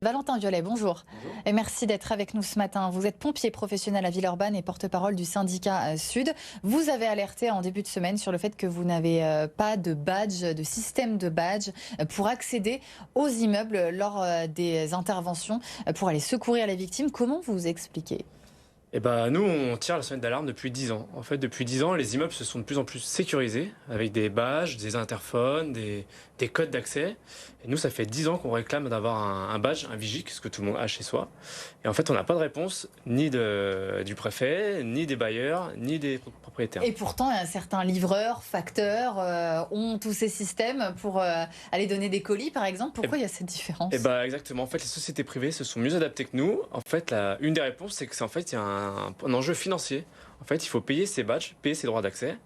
Valentin Violet, bonjour. Bonjour. Et merci d'être avec nous ce matin. Vous êtes pompier professionnel à Villeurbanne et porte-parole du syndicat Sud. Vous avez alerté en début de semaine sur le fait que vous n'avez pas de badge, de système de badge pour accéder aux immeubles lors des interventions pour aller secourir les victimes. Comment vous expliquez ? Nous, on tire la sonnette d'alarme depuis 10 ans. En fait, depuis 10 ans, les immeubles se sont de plus en plus sécurisés, avec des badges, des interphones, des codes d'accès. Et nous, ça fait 10 ans qu'on réclame d'avoir un badge, un vigique, ce que tout le monde a chez soi. Et en fait, on n'a pas de réponse, ni du préfet, ni des bailleurs, ni des propriétaires. Et pourtant, certains livreurs, facteurs ont tous ces systèmes pour aller donner des colis, par exemple. Pourquoi il y a cette différence ? Exactement. En fait, les sociétés privées se sont mieux adaptées que nous. En fait, une des réponses, c'est il y a un enjeu financier. En fait, il faut payer ses badges, payer ses droits d'accès.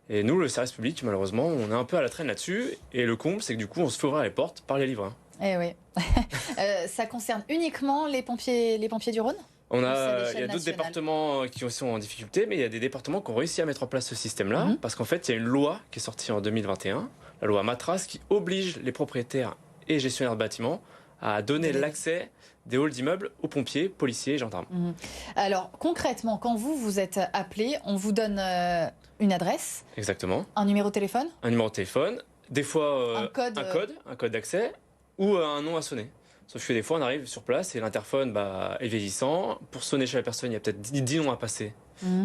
Et nous, le service public, malheureusement, on est un peu à la traîne là-dessus. Et le comble, c'est que du coup, on se fait ouvrir les portes par les livreurs. Eh oui. Ça concerne uniquement les pompiers du Rhône ? Il y a d'autres départements qui sont en difficulté, mais il y a des départements qui ont réussi à mettre en place ce système-là. Parce qu'en fait, il y a une loi qui est sortie en 2021, la loi Matras, qui oblige les propriétaires et gestionnaires de bâtiments à donner l'accès des halls d'immeubles aux pompiers, policiers et gendarmes. Alors, concrètement, quand vous êtes appelé, on vous donne une adresse. Exactement. Un numéro de téléphone. Un numéro de téléphone, des fois un code d'accès ou un nom à sonner. Sauf que des fois, on arrive sur place et l'interphone est vieillissant. Pour sonner chez la personne, il y a peut-être 10 noms à passer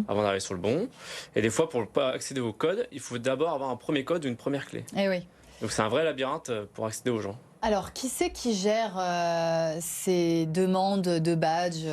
avant d'arriver sur le bon. Et des fois, pour ne pas accéder au code, il faut d'abord avoir un premier code ou une première clé. Eh oui. Donc c'est un vrai labyrinthe pour accéder aux gens. Alors, qui c'est qui gère ces demandes de badges ?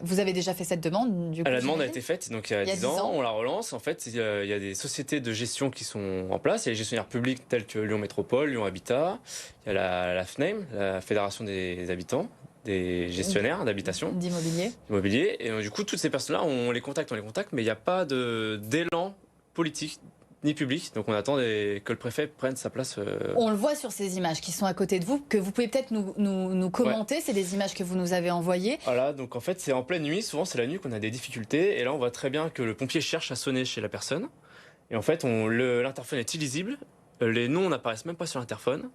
Vous avez déjà fait cette demande du coup, La demande a été faite donc il y a 10 ans, on la relance. En fait, il y a des sociétés de gestion qui sont en place. Il y a les gestionnaires publics tels que Lyon Métropole, Lyon Habitat. Il y a la FNAIM, la Fédération des habitants, des gestionnaires d'habitation. D'immobilier. Et du coup, toutes ces personnes-là, on les contacte, mais il n'y a pas d'élan politique ni public, donc on attend que le préfet prenne sa place. On le voit sur ces images qui sont à côté de vous, que vous pouvez peut-être nous commenter. Ouais. C'est des images que vous nous avez envoyées. Voilà, donc en fait c'est en pleine nuit, souvent c'est la nuit qu'on a des difficultés, et là on voit très bien que le pompier cherche à sonner chez la personne, et en fait l'interphone est illisible, les noms n'apparaissent même pas sur l'interphone,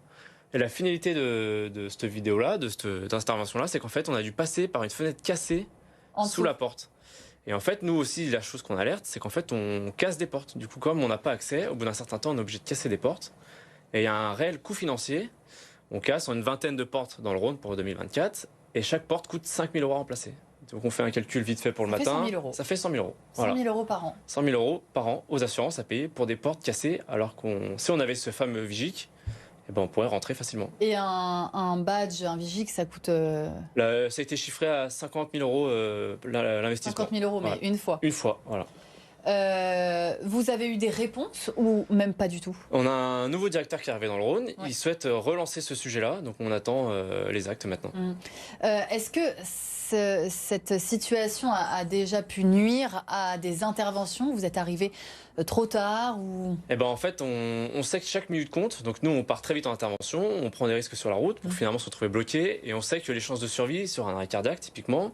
et la finalité de cette vidéo-là, de cette intervention-là, c'est qu'en fait on a dû passer par une fenêtre cassée sous la porte. Et en fait, nous aussi, la chose qu'on alerte, c'est qu'en fait, on casse des portes. Du coup, comme on n'a pas accès, au bout d'un certain temps, on est obligé de casser des portes. Et il y a un réel coût financier. On casse une vingtaine de portes dans le Rhône pour 2024. Et chaque porte coûte 5 000 € à remplacer. Donc on fait un calcul vite fait pour le matin. Ça fait 100 000 €. Voilà. 100 000 € par an. 100 000 € par an aux assurances à payer pour des portes cassées. Alors si on avait ce fameux vigique, on pourrait rentrer facilement. Et un badge, un vigique, ça coûte... Ça a été chiffré à 50 000 € l'investissement. 50 000 €, mais une fois. Une fois, voilà. Vous avez eu des réponses ou même pas du tout ? On a un nouveau directeur qui est arrivé dans le Rhône. Il souhaite relancer ce sujet-là, donc on attend les actes maintenant. Est-ce que cette situation a déjà pu nuire à des interventions ? Vous êtes arrivé trop tard ou... En fait, on sait que chaque minute compte. Donc nous, on part très vite en intervention, on prend des risques sur la route pour finalement se retrouver bloqué. Et on sait que les chances de survie sur un arrêt cardiaque, typiquement,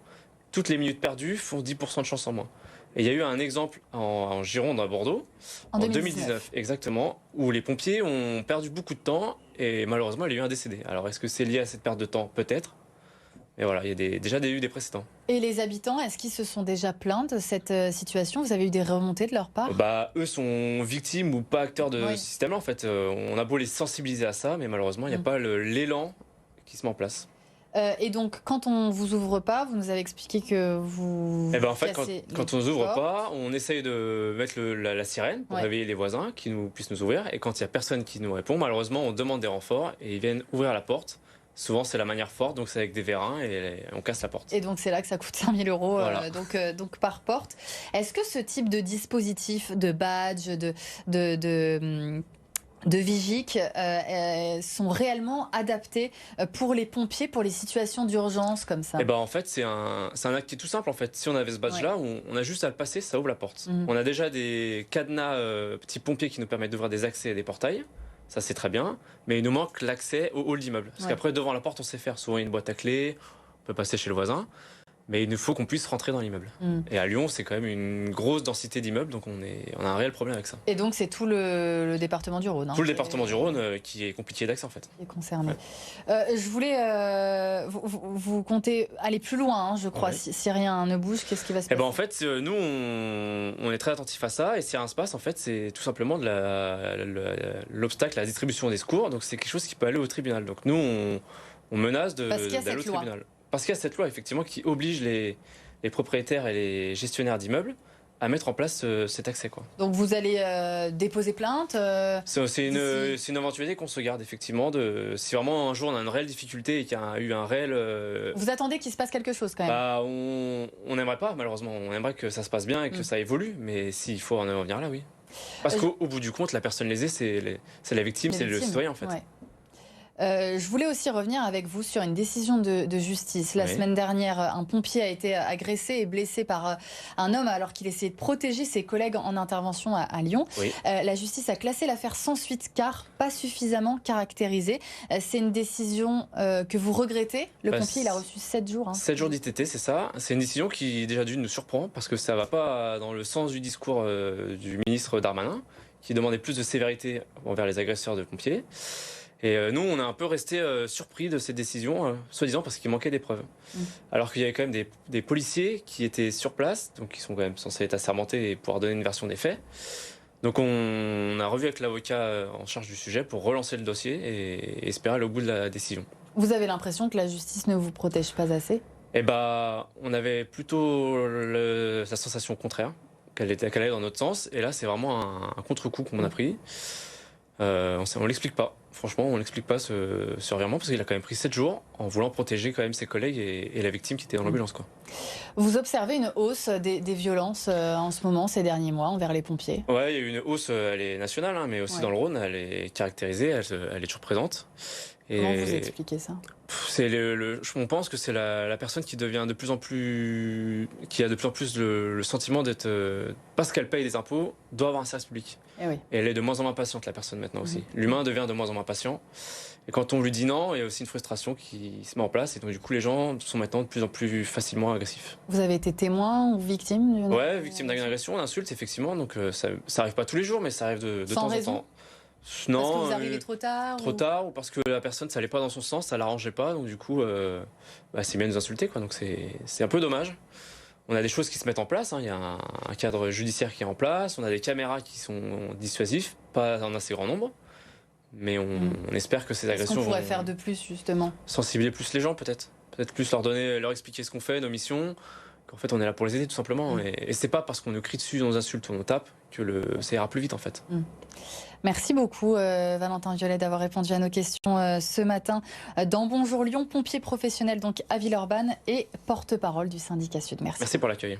toutes les minutes perdues font 10% de chance en moins. Et il y a eu un exemple en Gironde, à Bordeaux, en 2019, exactement, où les pompiers ont perdu beaucoup de temps et malheureusement, il y a eu un décédé. Alors, est-ce que c'est lié à cette perte de temps ? Peut-être. Mais voilà, il y a déjà eu des précédents. Et les habitants, est-ce qu'ils se sont déjà plaints de cette situation ? Vous avez eu des remontées de leur part ? Eux sont victimes ou pas acteurs de ce système-là, en fait. On a beau les sensibiliser à ça, mais malheureusement, il n'y a pas l'élan qui se met en place. Et donc, quand on vous ouvre pas, vous nous avez expliqué que vous... En fait, quand on nous ouvre pas, on essaye de mettre la sirène pour réveiller les voisins qui puissent nous ouvrir. Et quand il n'y a personne qui nous répond, malheureusement, on demande des renforts et ils viennent ouvrir la porte. Souvent, c'est la manière forte, donc c'est avec des vérins et on casse la porte. Et donc, c'est là que ça coûte 5 000 €, voilà. Donc par porte. Est-ce que ce type de dispositif, de badge, de vigique sont réellement adaptés pour les pompiers, pour les situations d'urgence comme ça ? En fait, c'est un acte qui est tout simple. En fait, si on avait ce badge-là, on a juste à le passer, ça ouvre la porte. On a déjà des cadenas petits pompiers qui nous permettent d'ouvrir des accès et des portails. Ça, c'est très bien. Mais il nous manque l'accès au hall d'immeuble. Parce qu'après, devant la porte, on sait faire. Souvent, il y a une boîte à clés, on peut passer chez le voisin. Mais il nous faut qu'on puisse rentrer dans l'immeuble. Et à Lyon, c'est quand même une grosse densité d'immeubles, donc on a un réel problème avec ça. Et donc c'est tout le département du Rhône. Tout le département du Rhône qui est compliqué d'accès en fait. Qui est concerné. Je voulais, vous comptez aller plus loin, je crois, si rien ne bouge, qu'est-ce qui va se passer? En fait, nous, on est très attentifs à ça, et si rien se passe, en fait, c'est tout simplement l'obstacle à la distribution des secours, donc c'est quelque chose qui peut aller au tribunal. Donc nous, on menace d'aller au tribunal. Parce qu'il y a cette loi, effectivement, qui oblige les propriétaires et les gestionnaires d'immeubles à mettre en place cet accès, quoi. Donc vous allez déposer plainte c'est une éventualité qu'on se garde, effectivement. Si vraiment un jour on a une réelle difficulté et qu'il y a eu un réel... Vous attendez qu'il se passe quelque chose, quand même? On n'aimerait pas, malheureusement. On aimerait que ça se passe bien et que ça évolue. Mais s'il faut en revenir là, oui. Parce qu'au bout du compte, la personne lésée, c'est la victime, c'est le citoyen, en fait. Ouais. Je voulais aussi revenir avec vous sur une décision de justice. La semaine dernière, un pompier a été agressé et blessé par un homme alors qu'il essayait de protéger ses collègues en intervention à Lyon. La justice a classé l'affaire sans suite car pas suffisamment caractérisée. C'est une décision que vous regrettez. Le pompier, il a reçu 7 jours. 7 jours d'ITT, c'est ça. C'est une décision qui, déjà d'une, nous surprend parce que ça ne va pas dans le sens du discours du ministre Darmanin qui demandait plus de sévérité envers les agresseurs de pompiers. Et nous, on a un peu resté surpris de cette décision, soi-disant parce qu'il manquait des preuves. Alors qu'il y avait quand même des policiers qui étaient sur place, donc qui sont quand même censés être assermentés et pouvoir donner une version des faits. Donc on a revu avec l'avocat en charge du sujet pour relancer le dossier et espérer aller au bout de la décision. Vous avez l'impression que la justice ne vous protège pas assez? On avait plutôt la sensation contraire, qu'elle allait dans notre sens. Et là, c'est vraiment un contre-coup qu'on a pris. On l'explique pas. Franchement, on l'explique pas ce revirement parce qu'il a quand même pris 7 jours en voulant protéger quand même ses collègues et la victime qui était dans l'ambulance, quoi. Vous observez une hausse des violences en ce moment, ces derniers mois, envers les pompiers? Ouais, il y a eu une hausse, elle est nationale, mais aussi dans le Rhône, elle est caractérisée, elle est toujours présente. Comment vous expliquez ça? On pense que c'est la personne qui devient de plus en plus, qui a de plus en plus le sentiment d'être, parce qu'elle paye des impôts, doit avoir un service public. Et elle est de moins en moins patiente, la personne maintenant aussi. L'humain devient de moins en moins patient. Et quand on lui dit non, il y a aussi une frustration qui se met en place. Et donc du coup, les gens sont maintenant de plus en plus facilement agressifs. Vous avez été témoin ou victime? Ouais, victime d'une agression, d'insulte, effectivement. Donc ça arrive pas tous les jours, mais ça arrive de temps en temps. Non, parce que vous arrivez trop tard? Trop tard, ou parce que la personne, ça allait pas dans son sens, ça l'arrangeait pas, donc du coup, c'est bien de nous insulter, quoi. Donc c'est un peu dommage. On a des choses qui se mettent en place, il y a un cadre judiciaire qui est en place, on a des caméras qui sont dissuasifs, pas en assez grand nombre, mais on espère que ces agressions... Qu'est-ce qu'on pourrait faire de plus, justement? Sensibiliser plus les gens, peut-être. Peut-être plus leur expliquer ce qu'on fait, nos missions, qu'en fait on est là pour les aider tout simplement. Et c'est pas parce qu'on nous crie dessus, on nous insulte, on nous tape, que ça ira plus vite en fait. Merci beaucoup Valentin Violet d'avoir répondu à nos questions ce matin dans Bonjour Lyon, pompier professionnel donc à Villeurbanne et porte-parole du syndicat Sud. Merci. Merci pour l'accueil.